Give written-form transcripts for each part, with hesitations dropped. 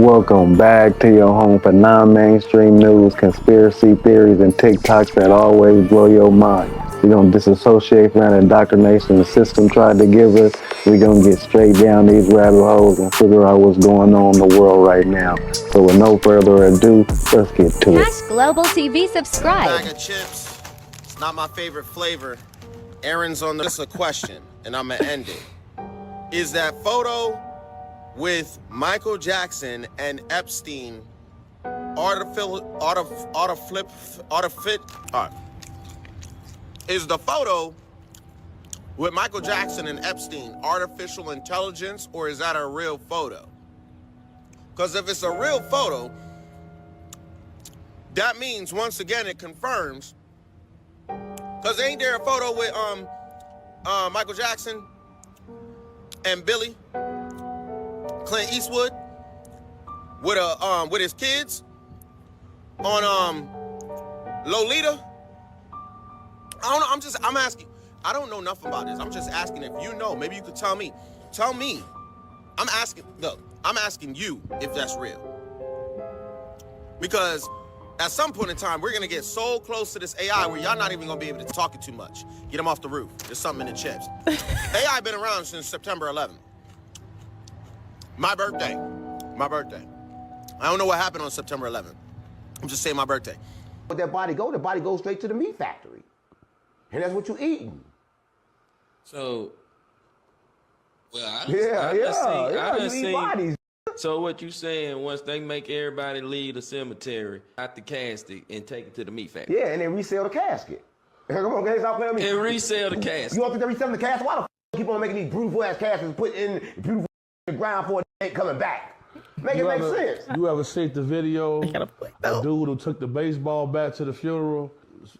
Welcome back to your home for non-mainstream news, conspiracy theories, and TikToks that always blow your mind. We're going to disassociate from that indoctrination the system tried to give us. We're going to get straight down these rabbit holes and figure out what's going on in the world right now. So with no further ado, let's get to it. Cash Global TV subscribe. Bag of chips. It's not my favorite flavor. Aaron's on this a question, and I'm going to end it. Is that photo with Michael Jackson and Epstein is the photo with Michael Jackson and Epstein artificial intelligence, or is that a real photo? Because if it's a real photo, that means once again it confirms, because ain't there a photo with Michael Jackson and Billy Clint Eastwood with his kids on Lolita? I don't know. I'm asking. I don't know nothing about this. I'm just asking if you know. Maybe you could tell me. Tell me. I'm asking. Look, I'm asking you if that's real. Because at some point in time, we're gonna get so close to this AI where y'all not even gonna be able to talk it too much. Get them off the roof. There's something in the chips. AI been around since September 11th. My birthday. My birthday. I don't know what happened on September 11th. I'm just saying my birthday. Where that body go? The body goes straight to the meat factory. And that's what you eating. So, well, I done seen bodies. So what you saying, once they make everybody leave the cemetery out the casket and take it to the meat factory? Yeah, and then resell the casket. Come on, guys, stop playing with me. And resell the casket. You don't think they're reselling the casket? Why the keep on making these beautiful ass caskets and put in beautiful the ground for it ain't coming back? Make it make sense. You ever seen the video? A dude who took the baseball bat to the funeral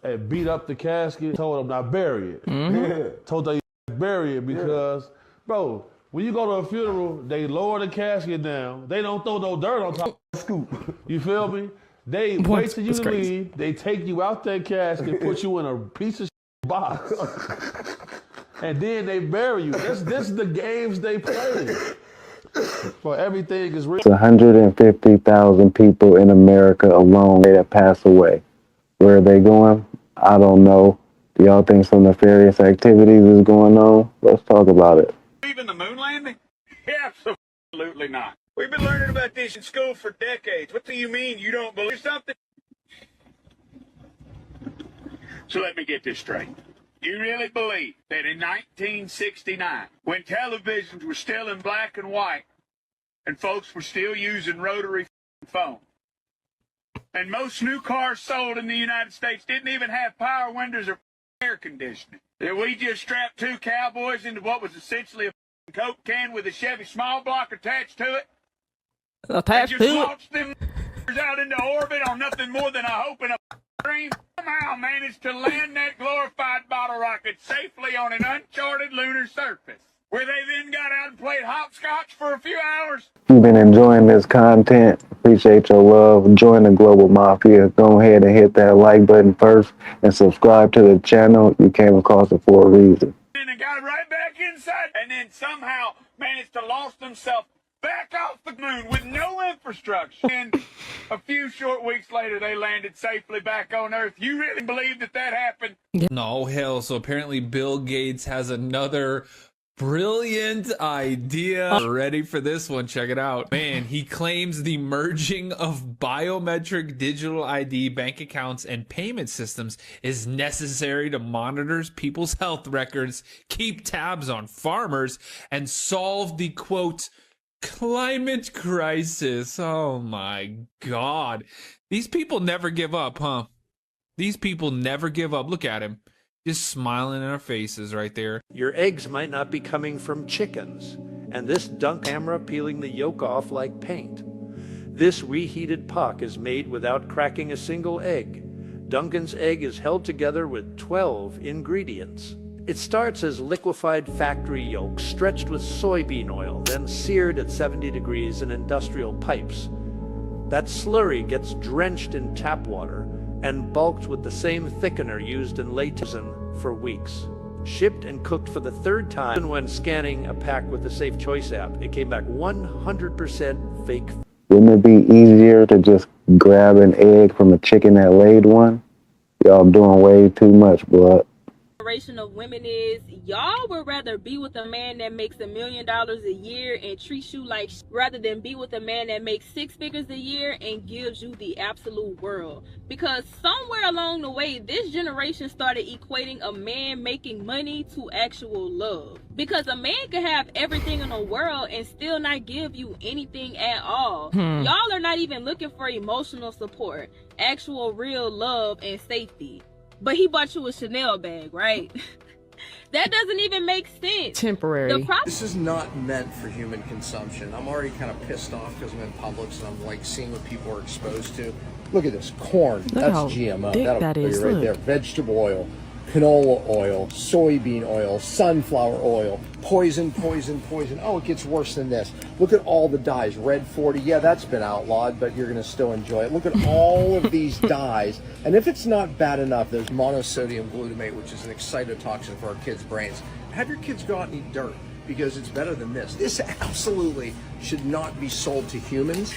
and beat up the casket, told him not bury it. Told them bury it because, bro, when you go to a funeral, they lower the casket down. They don't throw no dirt on top of the scoop. You feel me? They wait till you leave. They take you out that casket, put you in a piece of box, and then they bury you. This is the games they play. For everything is real. It's 150,000 people in America alone that pass away. Where are they going? I don't know. Do y'all think some nefarious activities is going on? Let's talk about it. Even the moon landing? Absolutely not. We've been learning about this in school for decades. What do you mean you don't believe something? So let me get this straight. You really believe that in 1969, when televisions were still in black and white, and folks were still using rotary phone, and most new cars sold in the United States didn't even have power windows or air conditioning, that we just strapped two cowboys into what was essentially a Coke can with a Chevy small block attached to it, and just launched them out into orbit on nothing more than a hope and a dream, somehow managed to land that glorified bottle rocket safely on an uncharted lunar surface, where they then got out and played hopscotch for a few hours. If you've been enjoying this content, appreciate your love. Join the Global Mafia. Go ahead and hit that like button first and subscribe to the channel. You came across it for a reason. And they got right back inside, and then somehow managed to launch themselves back off the moon with no infrastructure. And a few short weeks later, they landed safely back on Earth. You really believe that happened? No, hell. So apparently Bill Gates has another brilliant idea. Ready for this one? Check it out. Man, he claims the merging of biometric digital ID, bank accounts, and payment systems is necessary to monitor people's health records, keep tabs on farmers, and solve the, quote, climate crisis. Oh my God. These people never give up, huh? These people never give up. Look at him. Just smiling in our faces right there. Your eggs might not be coming from chickens, and this dunk camera peeling the yolk off like paint. This reheated puck is made without cracking a single egg. Duncan's egg is held together with 12 ingredients. It starts as liquefied factory yolk stretched with soybean oil, then seared at 70 degrees in industrial pipes. That slurry gets drenched in tap water and bulked with the same thickener used in latex for weeks. Shipped and cooked for the third time. When scanning a pack with the Safe Choice app, it came back 100% fake. Wouldn't it be easier to just grab an egg from a chicken that laid one? Y'all doing way too much, blood. Generation of women is y'all would rather be with a man that makes $1 million a year and treats you like rather than be with a man that makes 6 figures a year and gives you the absolute world. Because somewhere along the way, this generation started equating a man making money to actual love. Because a man could have everything in the world and still not give you anything at all. Y'all are not even looking for emotional support, actual real love and safety. But he bought you a Chanel bag, right? That doesn't even make sense. Temporary. This is not meant for human consumption. I'm already kind of pissed off because I'm in Publix and I'm like seeing what people are exposed to. Look at this corn. That's GMO. That'll kill you right there. Vegetable oil, canola oil, soybean oil, sunflower oil, poison, poison, poison. Oh, it gets worse than this. Look at all the dyes. Red 40, yeah, that's been outlawed, but you're going to still enjoy it. Look at all of these dyes. And if it's not bad enough, there's monosodium glutamate, which is an excitotoxin for our kids' brains. Have your kids go out and eat dirt because it's better than this. This absolutely should not be sold to humans.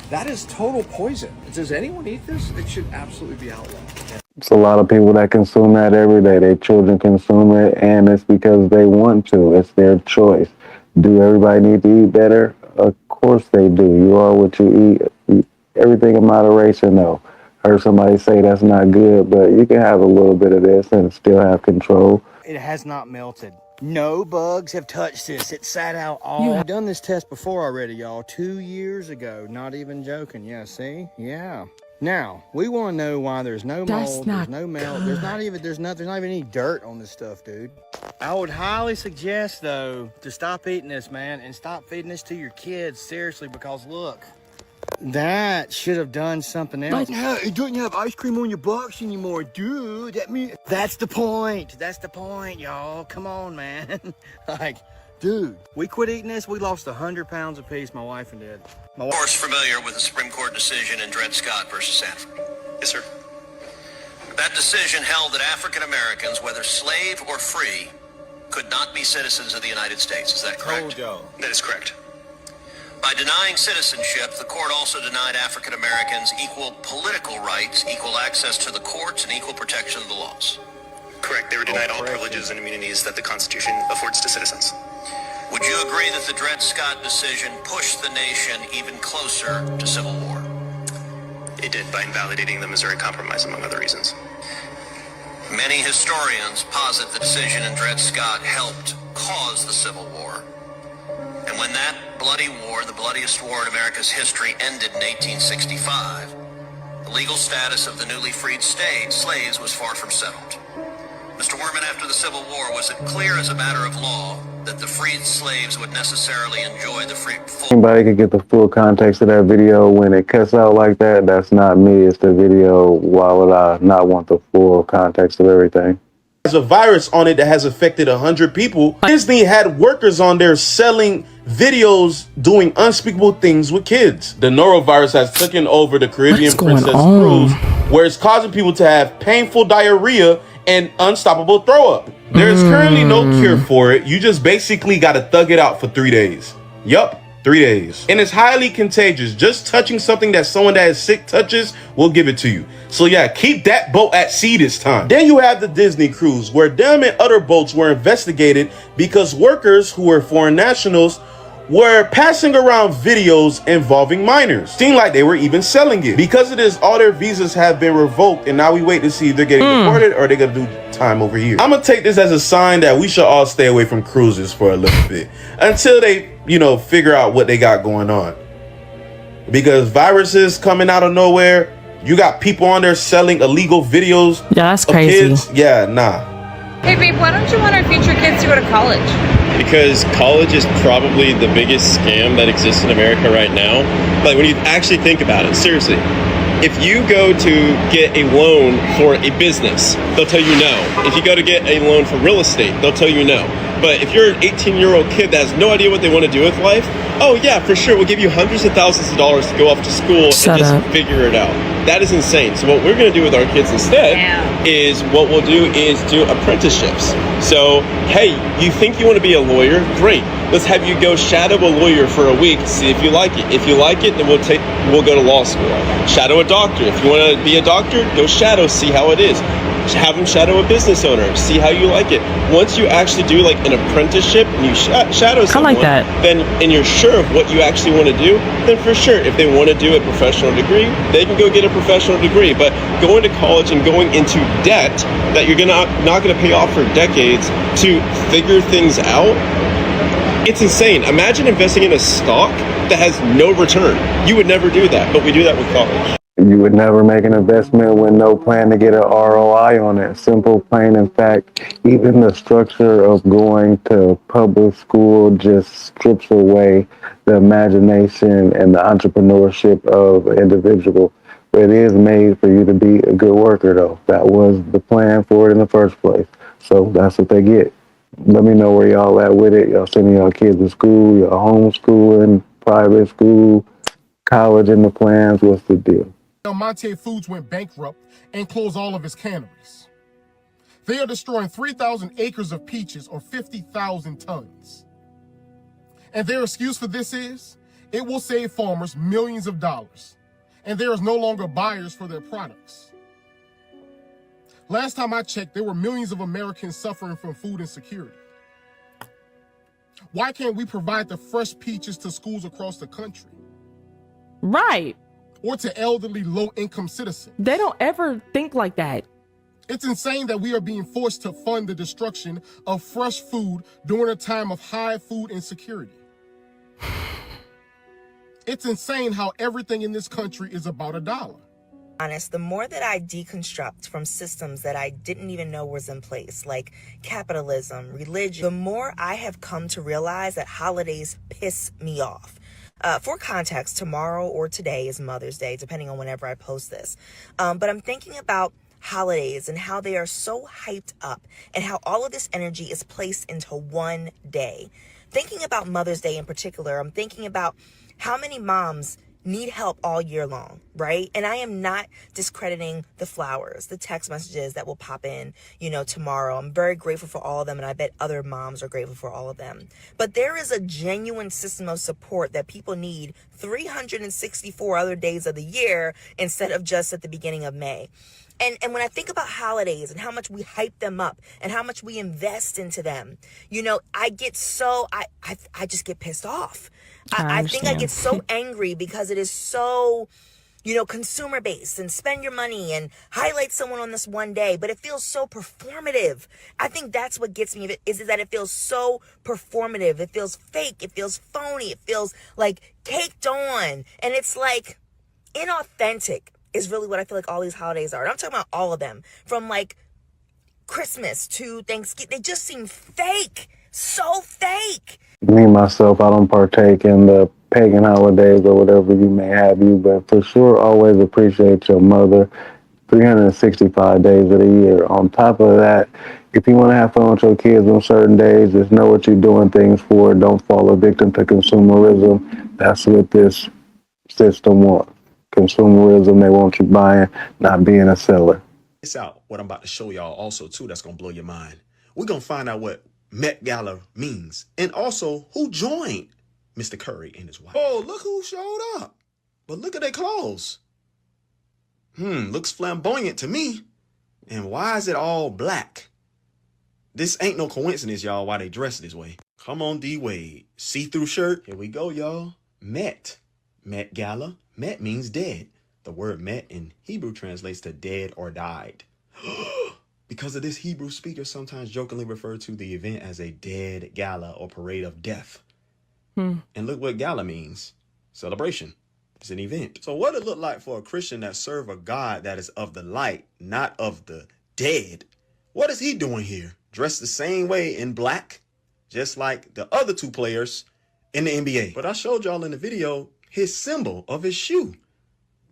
That is total poison. Does anyone eat this? It should absolutely be outlawed. It's a lot of people that consume that every day. Their children consume it, and it's because they want to. It's their choice. Do everybody need to eat better? Of course they do. You are what you eat. Everything in moderation, though. Heard somebody say that's not good, but you can have a little bit of this and still have control. It has not melted. No bugs have touched this. It sat out all. I've done this test before already, y'all. 2 years ago. Not even joking. Yeah, see? Yeah. Now, we want to know why there's no mold, there's no melt, there's not even any dirt on this stuff, dude. I would highly suggest, though, to stop eating this, man, and stop feeding this to your kids, seriously, because look, that should have done something else. Yeah, it doesn't have ice cream on your box anymore, dude. That's the point. That's the point, y'all. Come on, man. Like, dude, we quit eating this. We lost 100 pounds apiece, my wife and dad. Of course, familiar with the Supreme Court decision in Dred Scott versus Sanford. Yes, sir. That decision held that African Americans, whether slave or free, could not be citizens of the United States. Is that correct? That is correct. By denying citizenship, the court also denied African Americans equal political rights, equal access to the courts, and equal protection of the laws. Correct. They were denied all privileges and immunities that the Constitution affords to citizens. Would you agree that the Dred Scott decision pushed the nation even closer to civil war? It did, by invalidating the Missouri Compromise, among other reasons. Many historians posit the decision in Dred Scott helped cause the Civil War. And when that bloody war, the bloodiest war in America's history, ended in 1865, the legal status of the newly freed slaves was far from settled. Mr. Werman, after the Civil War, was it clear as a matter of law that the freed slaves would necessarily enjoy the full... Anybody could get the full context of that video. When it cuts out like that, that's not me. It's the video. Why would I not want the full context of everything? There's a virus on it that has affected 100 people. Disney had workers on there selling videos doing unspeakable things with kids. The norovirus has taken over the Caribbean Princess Cruise, where it's causing people to have painful diarrhea and unstoppable throw up. There is currently no cure for it. You just basically got to thug it out for 3 days. Yup, 3 days. And it's highly contagious. Just touching something that someone that is sick touches will give it to you. So yeah, keep that boat at sea this time. Then you have the Disney cruise, where them and other boats were investigated because workers who were foreign nationals were passing around videos involving minors. Seemed like they were even selling it. Because of this, all their visas have been revoked, and now we wait to see if they're getting deported or they're gonna do time over here. I'm gonna take this as a sign that we should all stay away from cruises for a little bit until they, figure out what they got going on. Because viruses coming out of nowhere, you got people on there selling illegal videos. Yeah, that's crazy. Kids. Yeah, nah. Hey babe, why don't you want our future kids to go to college? Because college is probably the biggest scam that exists in America right now. But when you actually think about it, seriously, if you go to get a loan for a business, they'll tell you no. If you go to get a loan for real estate, they'll tell you no. But if you're an 18-year-old kid that has no idea what they want to do with life, oh yeah, for sure, we'll give you hundreds of thousands of dollars to go off to school and just figure it out. That is insane. So what we're going to do with our kids instead is what we'll do is do apprenticeships. So, hey, you think you want to be a lawyer? Great. Let's have you go shadow a lawyer for a week, see if you like it. If you like it, then we'll go to law school. Shadow a doctor. If you want to be a doctor, go shadow, see how it is. Have them shadow a business owner, see how you like it. Once you actually do like an apprenticeship and you shadow someone, then and you're sure of what you actually want to do, then for sure, if they want to do a professional degree, they can go get a professional degree. But going to college and going into debt that you're not going to pay off for decades to figure things out, it's insane. Imagine investing in a stock that has no return. You would never do that, but we do that with college. You would never make an investment with no plan to get an ROI on it. Simple, plain and fact. Even the structure of going to public school just strips away the imagination and the entrepreneurship of an individual. It is made for you to be a good worker, though. That was the plan for it in the first place. So that's what they get. Let me know where y'all at with it. Y'all sending y'all kids to school, y'all homeschooling, private school, college in the plans. What's the deal? Monte Foods went bankrupt and closed all of its canneries. They are destroying 3,000 acres of peaches, or 50,000 tons. And their excuse for this is, it will save farmers millions of dollars, and there is no longer buyers for their products. Last time I checked, there were millions of Americans suffering from food insecurity. Why can't we provide the fresh peaches to schools across the country? Right. Or to elderly, low-income citizens. They don't ever think like that. It's insane that we are being forced to fund the destruction of fresh food during a time of high food insecurity. It's insane how everything in this country is about a dollar. Honest, the more that I deconstruct from systems that I didn't even know was in place, like capitalism, religion, the more I have come to realize that holidays piss me off. For context, tomorrow or today is Mother's Day, depending on whenever I post this. But I'm thinking about holidays and how they are so hyped up and how all of this energy is placed into one day. Thinking about Mother's Day in particular, I'm thinking about how many moms need help all year long, right? And I am not discrediting the flowers, the text messages that will pop in, tomorrow. I'm very grateful for all of them, and I bet other moms are grateful for all of them. But there is a genuine system of support that people need 364 other days of the year instead of just at the beginning of May. And when I think about holidays and how much we hype them up and how much we invest into them, I get so, I just get pissed off. I think I get so angry because it is so, consumer based and spend your money and highlight someone on this one day, but it feels so performative. I think that's what gets me is that it feels so performative. It feels fake. It feels phony. It feels like caked on. And it's like inauthentic is really what I feel like all these holidays are. And I'm talking about all of them, from like Christmas to Thanksgiving. They just seem fake. So fake. Me, myself, I don't partake in the pagan holidays or whatever you may have you, but for sure, always appreciate your mother 365 days of the year. On top of that, if you want to have fun with your kids on certain days, just know what you're doing things for. Don't fall a victim to consumerism. That's what this system wants. Consumerism, they want you buying, not being a seller. It's out what I'm about to show y'all also, too, that's going to blow your mind. We're going to find out what Met Gala means, and also who joined Mr. Curry and his wife. Oh, look who showed up. But look at their clothes. Looks flamboyant to me. And why is it all black? This ain't no coincidence, y'all, why they dress this way. Come on, D-Wade. See-through shirt. Here we go, y'all. Met Gala. Met means dead. The word met in Hebrew translates to dead or died. Because of this, Hebrew speakers sometimes jokingly refer to the event as a dead gala or parade of death. And look what gala means. Celebration. It's an event. So what it look like for a Christian that serve a God that is of the light, not of the dead? What is he doing here? Dressed the same way in black, just like the other two players in the NBA. But I showed y'all in the video his symbol of his shoe.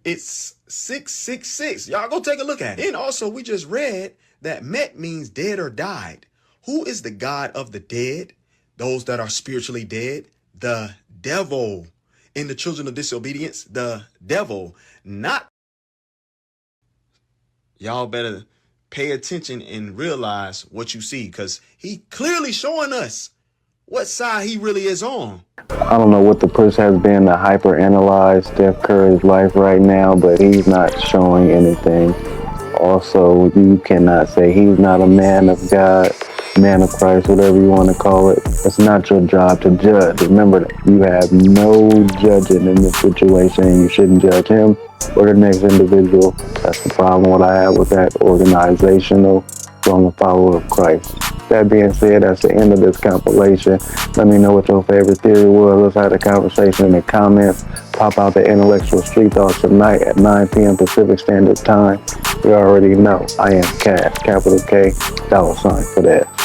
It's 666. Y'all go take a look at it. And also, we just read that Met means dead or died. Who is the God of the dead? Those that are spiritually dead? The devil. And the children of disobedience? The devil. Not. Y'all better pay attention and realize what you see, because he clearly showing us what side he really is on. I don't know what the push has been to hyper-analyze Steph Curry's life right now, but he's not showing anything. Also, you cannot say he's not a man of God, man of Christ, whatever you want to call it. It's not your job to judge. Remember that you have no judging in this situation, and you shouldn't judge him or the next individual. That's the problem what I have with that organizational, strong follower of Christ. That being said, that's the end of this compilation. Let me know what your favorite theory was. Let's have a conversation in the comments. Pop out the Intellectual Street Thoughts tonight at 9 p.m. Pacific Standard Time. You already know I am Cash, capital K, $ for that.